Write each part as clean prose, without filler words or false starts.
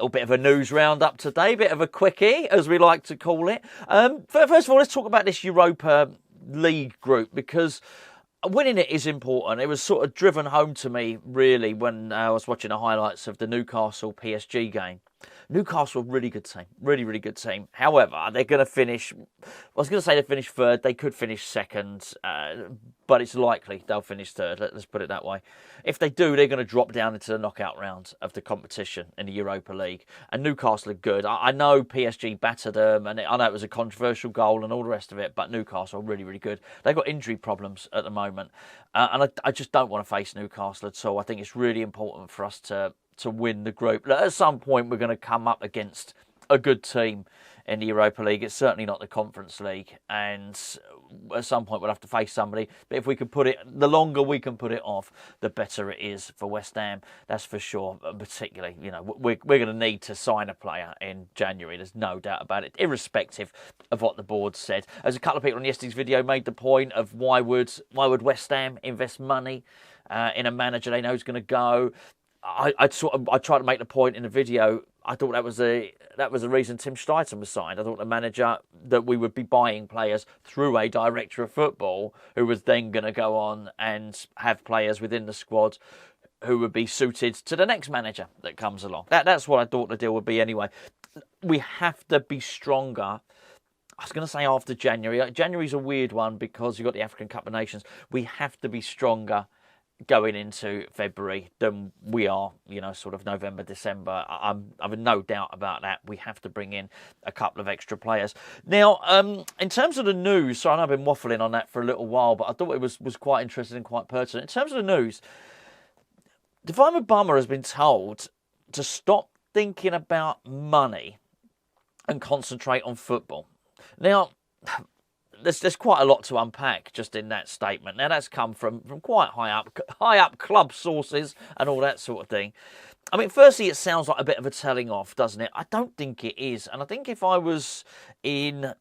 little bit of a news roundup today, bit of a quickie, as we like to call it. First of all, let's talk about this Europa League group, because winning it is important. It was sort of driven home to me, really, when I was watching the highlights of the Newcastle PSG game. Newcastle, really good team. Really, really good team. However, they're going to finish... I was going to say they finish third. They could finish second, but it's likely they'll finish third. Let's put it that way. If they do, they're going to drop down into the knockout round of the competition in the Europa League. And Newcastle are good. I know PSG battered them, and I know it was a controversial goal and all the rest of it, but Newcastle are really, really good. They've got injury problems at the moment, and I just don't want to face Newcastle at all. I think it's really important for us to win the group. At some point, we're going to come up against a good team in the Europa League. It's certainly not the Conference League, and at some point we'll have to face somebody. But if we can put it, the longer we can put it off, the better it is for West Ham. That's for sure. Particularly, we're going to need to sign a player in January. There's no doubt about it, irrespective of what the board said. As a couple of people on yesterday's video made the point of why would West Ham invest money in a manager they know is going to go. I tried to make the point in the video. I thought that was the reason Tim Steidten was signed. I thought the manager, that we would be buying players through a director of football who was then going to go on and have players within the squad who would be suited to the next manager that comes along. That's what I thought the deal would be anyway. We have to be stronger. I was going to say after January. January's a weird one because you've got the African Cup of Nations. We have to be stronger going into February than we are, sort of November, December. I've no doubt about that. We have to bring in a couple of extra players. Now, in terms of the news, so I know I've been waffling on that for a little while, but I thought it was quite interesting and quite pertinent. In terms of the news, Mubama has been told to stop thinking about money and concentrate on football. Now, there's quite a lot to unpack just in that statement. Now, that's come from quite high up club sources and all that sort of thing. I mean, firstly, it sounds like a bit of a telling off, doesn't it? I don't think it is. And I think if I was in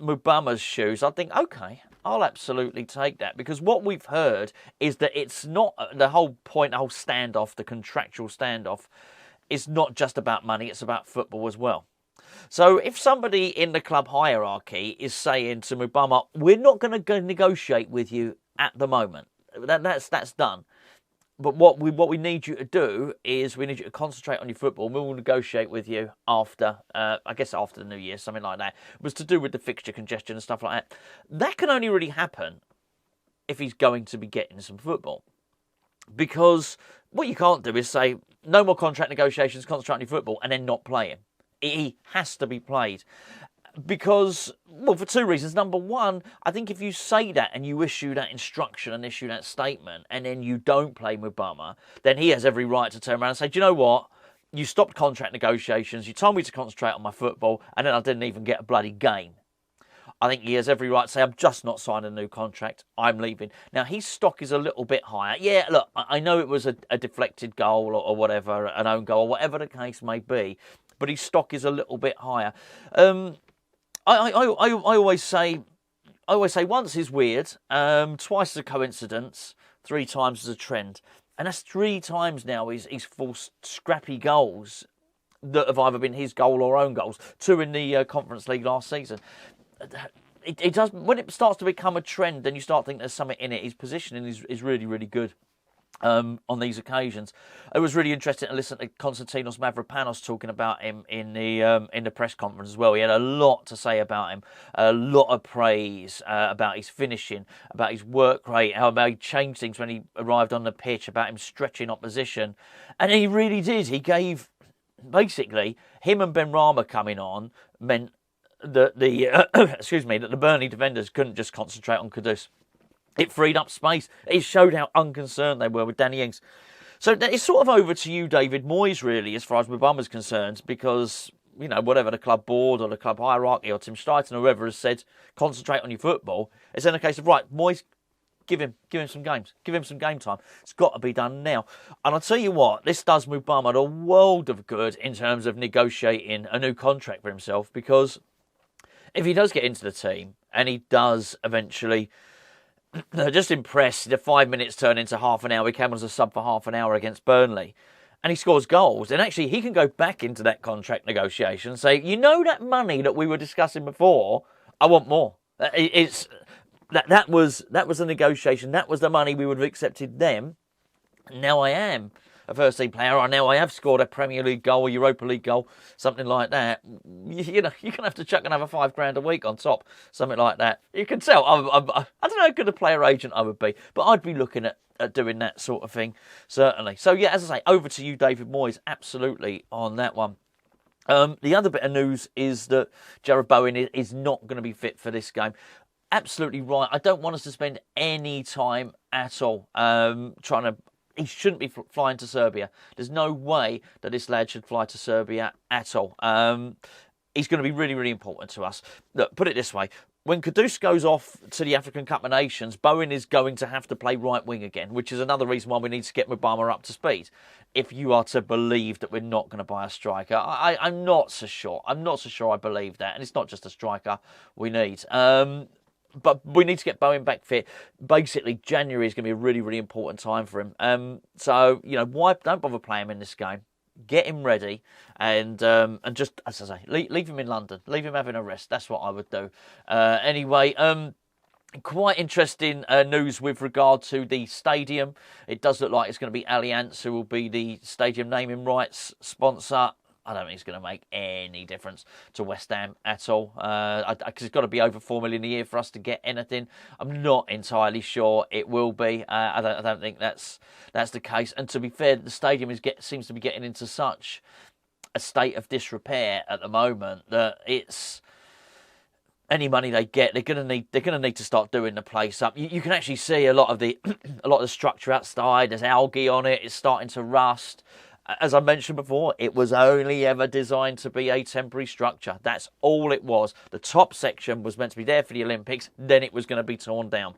Mubama's shoes, I'd think, okay, I'll absolutely take that. Because what we've heard is that it's not the whole point, the whole standoff, the contractual standoff, is not just about money, it's about football as well. So if somebody in the club hierarchy is saying to Mubama, we're not going to go negotiate with you at the moment, that's done. But what we need you to do is we need you to concentrate on your football. We will negotiate with you after, after the New Year, something like that. It was to do with the fixture congestion and stuff like that. That can only really happen if he's going to be getting some football. Because what you can't do is say, no more contract negotiations, concentrate on your football, and then not play him. He has to be played because, well, for two reasons. Number one, I think if you say that and you issue that instruction and issue that statement and then you don't play Mubama, then he has every right to turn around and say, do you know what? You stopped contract negotiations. You told me to concentrate on my football and then I didn't even get a bloody game. I think he has every right to say, I'm just not signing a new contract. I'm leaving. Now, his stock is a little bit higher. Yeah, look, I know it was a deflected goal or whatever, an own goal, whatever the case may be, but his stock is a little bit higher. I always say once is weird, twice is a coincidence, 3 times is a trend. And that's 3 times now he's forced scrappy goals that have either been his goal or own goals. 2 in the Conference League last season. It does, when it starts to become a trend, then you start thinking there's something in it. His positioning is really, really good on these occasions. It was really interesting to listen to Konstantinos Mavropanos talking about him in the press conference as well. He had a lot to say about him, a lot of praise about his finishing, about his work rate, how about he changed things when he arrived on the pitch, about him stretching opposition, and he really did. He gave, basically, him and Benrahma coming on meant that the Burnley defenders couldn't just concentrate on Kudus. It freed up space. It showed how unconcerned they were with Danny Ings. So it's sort of over to you, David Moyes, really, as far as Mubama's concerned, because, whatever the club board or the club hierarchy or Tim Steidten or whoever has said, concentrate on your football, it's then a case of, right, Moyes, give him some games. Give him some game time. It's got to be done now. And I'll tell you what, this does Mubama a world of good in terms of negotiating a new contract for himself, because if he does get into the team and he does eventually just impress, the 5 minutes turn into half an hour. He came as a sub for half an hour against Burnley. and he scores goals, then actually he can go back into that contract negotiation and say, you know, that money that we were discussing before, I want more. That was the negotiation. That was the money we would have accepted then. Now I am a first team player, or now I have scored a Premier League goal, a Europa League goal, something like that. You know, you're going to have to chuck another $5,000 a week on top, something like that. You can tell. I don't know how good a player agent I would be, but I'd be looking at doing that sort of thing, certainly. So yeah, as I say, over to you, David Moyes, absolutely on that one. The other bit of news is that Jarrod Bowen is not going to be fit for this game. Absolutely right. I don't want us to spend any time at all trying to... He shouldn't be flying to Serbia. There's no way that this lad should fly to Serbia at all. He's going to be really, really important to us. Look, put it this way. When Kudus goes off to the African Cup of Nations, Bowen is going to have to play right wing again, which is another reason why we need to get Mubama up to speed. If you are to believe that we're not going to buy a striker, I'm not so sure. I'm not so sure I believe that. And it's not just a striker we need. But we need to get Bowen back fit. Basically, January is going to be a really, really important time for him. So, you know, why don't bother playing him in this game? Get him ready and just, as I say, leave him in London. Leave him having a rest. That's what I would do. Anyway, quite interesting news with regard to the stadium. It does look like it's going to be Allianz who will be the stadium naming rights sponsor. I don't think it's going to make any difference to West Ham at all. Because it's got to be over $4 million a year for us to get anything. I'm not entirely sure it will be. I don't think that's the case. And to be fair, the stadium seems to be getting into such a state of disrepair at the moment that it's... Any money they get, they're gonna need to start doing the place up. You can actually see a lot of the structure outside. There's algae on it. It's starting to rust. As I mentioned before, it was only ever designed to be a temporary structure. That's all it was. The top section was meant to be there for the Olympics. Then it was going to be torn down.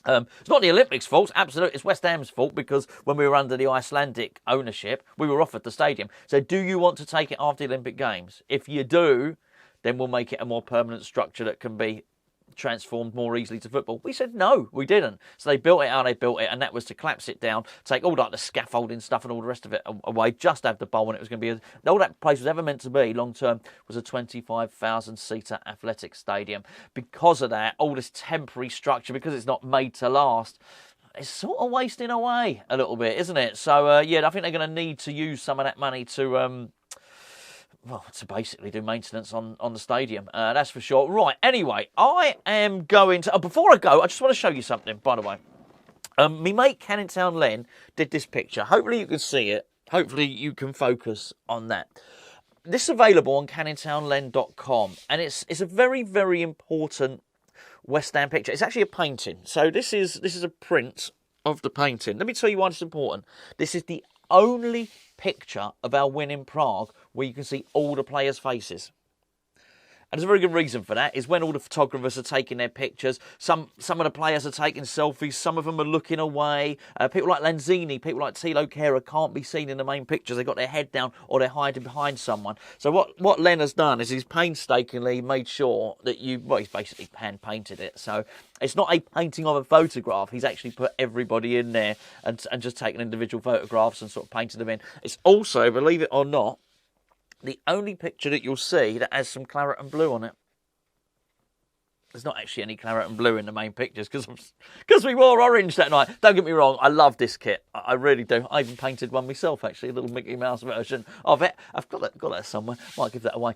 It's not the Olympics' fault, absolutely. It's West Ham's fault because when we were under the Icelandic ownership, we were offered the stadium. So do you want to take it after the Olympic Games? If you do, then we'll make it a more permanent structure that can be transformed more easily to football. We said no, we didn't. So they built it how they built it, and that was to collapse it down, take all like the scaffolding stuff and all the rest of it away, just have the bowl, and it was going to be all that place was ever meant to be long term was a 25,000 seater athletic stadium. Because of that, all this temporary structure, because it's not made to last, it's sort of wasting away a little bit, isn't it? So yeah, I think they're going to need to use some of that money to to basically do maintenance on the stadium. That's for sure. Right, anyway, I am going to... before I go, I just want to show you something, by the way. Me mate Canning Town Len did this picture. Hopefully you can see it. Hopefully you can focus on that. This is available on canningtownlen.com, and it's a very, very important West Ham picture. It's actually a painting. So this is a print of the painting. Let me tell you why it's important. This is the only picture of our win in Prague where you can see all the players' faces. And there's a very good reason for that, is when all the photographers are taking their pictures, some of the players are taking selfies, some of them are looking away. People like Lanzini, people like Thilo Kehrer can't be seen in the main pictures. They've got their head down or they're hiding behind someone. So what Len has done is he's painstakingly made sure that he's basically hand-painted it. So it's not a painting of a photograph. He's actually put everybody in there and just taken individual photographs and sort of painted them in. It's also, believe it or not, the only picture that you'll see that has some claret and blue on it. There's not actually any claret and blue in the main pictures because we wore orange that night. Don't get me wrong, I love this kit. I really do. I even painted one myself, actually, a little Mickey Mouse version of it. I've got that somewhere. Might give that away.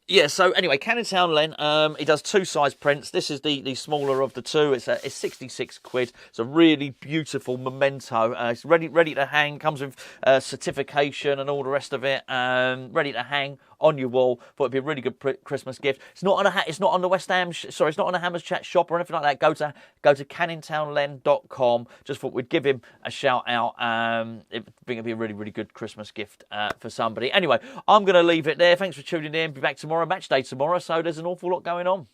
Yeah, so anyway, Canning Town Len, he does two size prints. This is the smaller of the two. It's 66 quid. It's a really beautiful memento. It's ready to hang. Comes with certification and all the rest of it. Ready to hang on your wall. Thought it'd be a really good Christmas gift. It's not on the West Ham. It's not on the Hammers Chat shop or anything like that. Go to canningtownlen.com. Just thought we'd give him a shout out. I think it'd be a really, really good Christmas gift for somebody. Anyway, I'm going to leave it there. Thanks for tuning in. Be back tomorrow, match day tomorrow. So there's an awful lot going on.